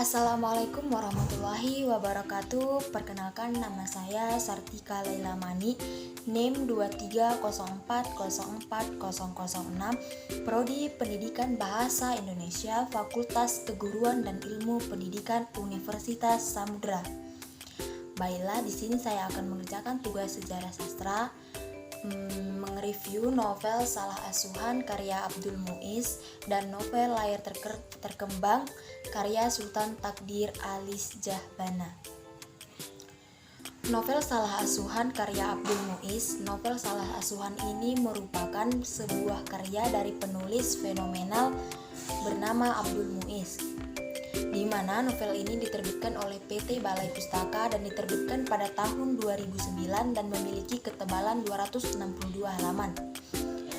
Assalamualaikum warahmatullahi wabarakatuh. Perkenalkan, nama saya Sartika Laila Mani, NIM 2304040006, Prodi Pendidikan Bahasa Indonesia, Fakultas Keguruan dan Ilmu Pendidikan Universitas Samudra. Baiklah, di sini saya akan mengerjakan tugas sejarah sastra, mengreview novel Salah Asuhan karya Abdul Muiz dan novel Layar Terkembang karya Sultan Takdir Alis Jahbana. Novel Salah Asuhan karya Abdul Muiz. Novel Salah Asuhan ini merupakan sebuah karya dari penulis fenomenal bernama Abdul Muiz, di mana novel ini diterbitkan oleh PT Balai Pustaka dan diterbitkan pada tahun 2009 dan memiliki ketebalan 262 halaman.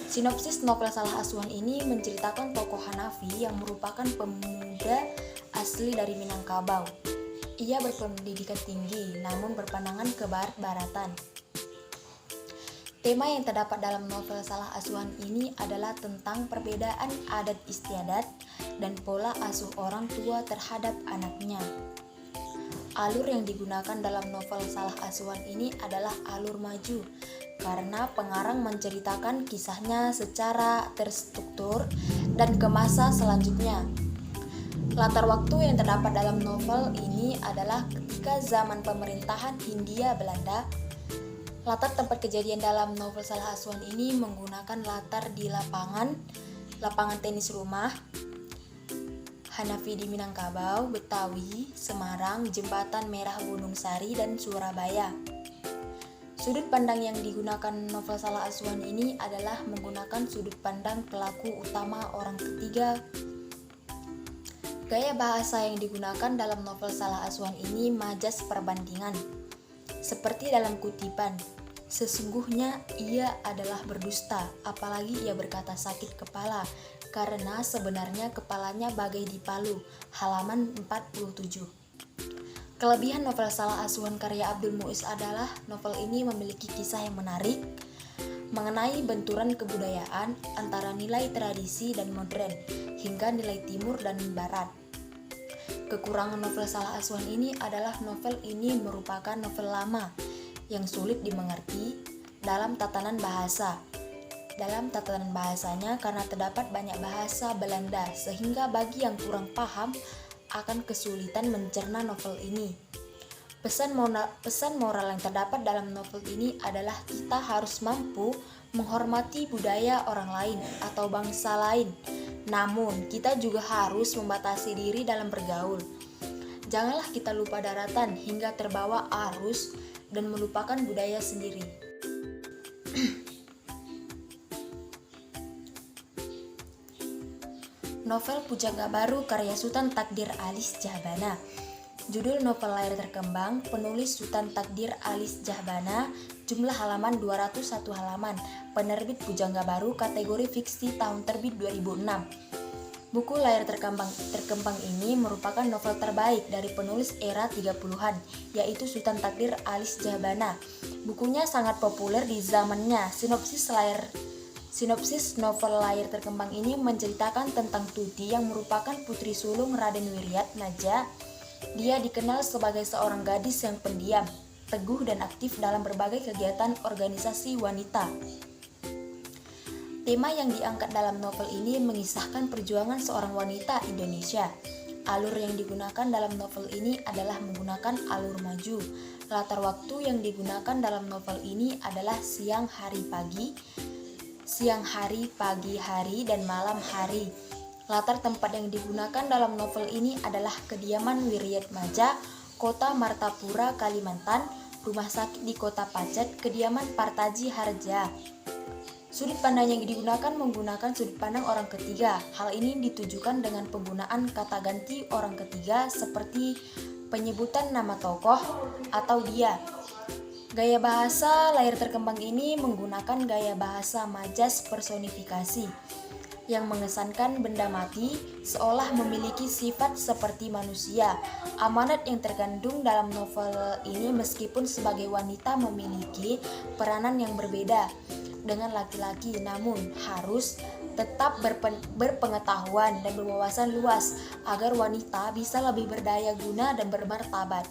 Sinopsis novel Salah Asuhan ini menceritakan tokoh Hanafi yang merupakan pemuda asli dari Minangkabau. Ia berpendidikan tinggi namun berpandangan ke barat-baratan. Tema yang terdapat dalam novel Salah Asuhan ini adalah tentang perbedaan adat istiadat dan pola asuh orang tua terhadap anaknya. Alur yang digunakan dalam novel Salah Asuhan ini adalah alur maju, karena pengarang menceritakan kisahnya secara terstruktur dan ke masa selanjutnya. Latar waktu yang terdapat dalam novel ini adalah ketika zaman pemerintahan Hindia Belanda. Latar tempat kejadian dalam novel Salah Asuhan ini menggunakan latar di lapangan tenis rumah Hanafi di Minangkabau, Betawi, Semarang, Jembatan Merah Gunung Sari, dan Surabaya. Sudut pandang yang digunakan novel Salah Asuhan ini adalah menggunakan sudut pandang pelaku utama orang ketiga. Gaya bahasa yang digunakan dalam novel Salah Asuhan ini majas perbandingan. Seperti dalam kutipan, sesungguhnya ia adalah berdusta, apalagi ia berkata sakit kepala, karena sebenarnya kepalanya bagai dipalu. Halaman 47. Kelebihan novel Salah Asuhan karya Abdul Muiz adalah novel ini memiliki kisah yang menarik mengenai benturan kebudayaan antara nilai tradisi dan modern hingga nilai timur dan barat. Kekurangan novel Salah Asuhan ini adalah novel ini merupakan novel lama yang sulit dimengerti dalam tatanan bahasa. Dalam tatanan bahasanya karena terdapat banyak bahasa Belanda sehingga bagi yang kurang paham akan kesulitan mencerna novel ini. Pesan moral yang terdapat dalam novel ini adalah kita harus mampu menghormati budaya orang lain atau bangsa lain. Namun, kita juga harus membatasi diri dalam bergaul. Janganlah kita lupa daratan hingga terbawa arus dan melupakan budaya sendiri. Novel Pujangga Baru karya Sultan Takdir Alis Jahbana. Judul novel Layar Terkembang, penulis Sultan Takdir Alis Jahbana, jumlah halaman 201 halaman, penerbit Pujangga Baru, kategori fiksi, tahun terbit 2006. Buku Layar Terkembang ini merupakan novel terbaik dari penulis era 30-an, yaitu Sultan Takdir Alis Jahbana. Bukunya sangat populer di zamannya. Sinopsis novel Layar Terkembang ini menceritakan tentang Tuti yang merupakan putri sulung Raden Wiryat Naja. Dia dikenal sebagai seorang gadis yang pendiam, teguh dan aktif dalam berbagai kegiatan organisasi wanita. Tema yang diangkat dalam novel ini mengisahkan perjuangan seorang wanita Indonesia. Alur yang digunakan dalam novel ini adalah menggunakan alur maju. Latar waktu yang digunakan dalam novel ini adalah siang hari, pagi hari, dan malam hari. Latar tempat yang digunakan dalam novel ini adalah kediaman Wiryat Maja, Kota Martapura, Kalimantan, rumah sakit di Kota Pacet, kediaman Partaji Harja. Sudut pandang yang digunakan menggunakan sudut pandang orang ketiga. Hal ini ditujukan dengan penggunaan kata ganti orang ketiga seperti penyebutan nama tokoh atau dia. Gaya bahasa Layar Terkembang ini menggunakan gaya bahasa majas personifikasi yang mengesankan benda mati seolah memiliki sifat seperti manusia. Amanat yang terkandung dalam novel ini meskipun sebagai wanita memiliki peranan yang berbeda. dengan laki-laki, namun harus tetap berpengetahuan dan berwawasan luas agar wanita bisa lebih berdaya guna dan bermartabat.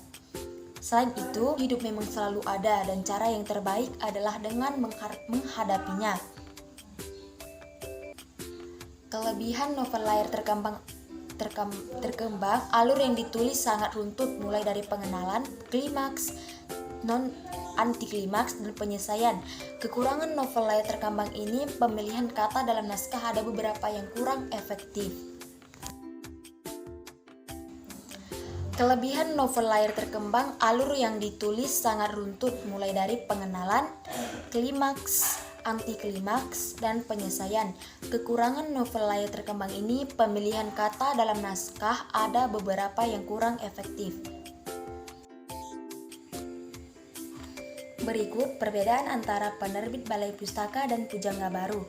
Selain itu, hidup memang selalu ada dan cara yang terbaik adalah dengan menghadapinya. Kelebihan novel layar terkembang, alur yang ditulis sangat runtut mulai dari pengenalan, klimaks, anti-klimaks, dan penyelesaian. Kekurangan novel layar terkembang ini, pemilihan kata dalam naskah ada beberapa yang kurang efektif. Kelebihan novel layar terkembang, alur yang ditulis sangat runtut mulai dari pengenalan, klimaks, anti-klimaks, dan penyelesaian. Kekurangan novel layar terkembang ini, pemilihan kata dalam naskah ada beberapa yang kurang efektif. Berikut perbedaan antara penerbit Balai Pustaka dan Pujangga Baru.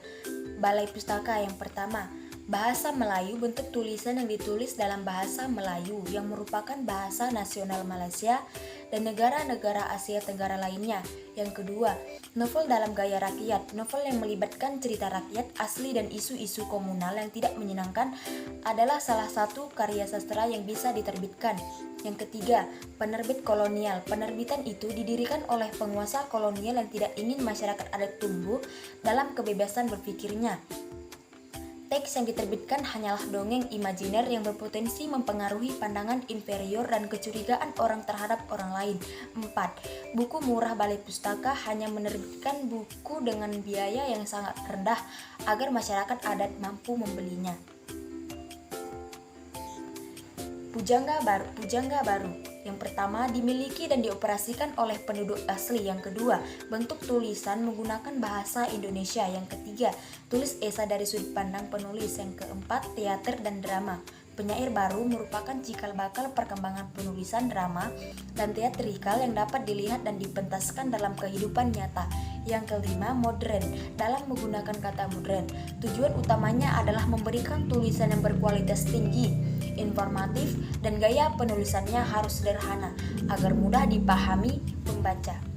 Balai Pustaka yang pertama, bahasa Melayu, bentuk tulisan yang ditulis dalam bahasa Melayu yang merupakan bahasa nasional Malaysia dan negara-negara Asia Tenggara lainnya. Yang kedua, novel dalam gaya rakyat. Novel yang melibatkan cerita rakyat asli dan isu-isu komunal yang tidak menyenangkan adalah salah satu karya sastra yang bisa diterbitkan. Yang ketiga, penerbit kolonial. Penerbitan itu didirikan oleh penguasa kolonial yang tidak ingin masyarakat adat tumbuh dalam kebebasan berpikirnya. Teks yang diterbitkan hanyalah dongeng imajiner yang berpotensi mempengaruhi pandangan inferior dan kecurigaan orang terhadap orang lain. 4. Buku murah Balai Pustaka hanya menerbitkan buku dengan biaya yang sangat rendah agar masyarakat adat mampu membelinya. Pujangga Baru. Yang pertama, dimiliki dan dioperasikan oleh penduduk asli. Yang kedua, bentuk tulisan menggunakan bahasa Indonesia. Yang ketiga, tulis esai dari sudut pandang penulis. Yang keempat, teater dan drama. Penyair baru merupakan cikal bakal perkembangan penulisan drama dan teatrikal yang dapat dilihat dan dipentaskan dalam kehidupan nyata. Yang kelima, modern. Dalam menggunakan kata modern, tujuan utamanya adalah memberikan tulisan yang berkualitas tinggi, informatif, dan gaya penulisannya harus sederhana agar mudah dipahami pembaca.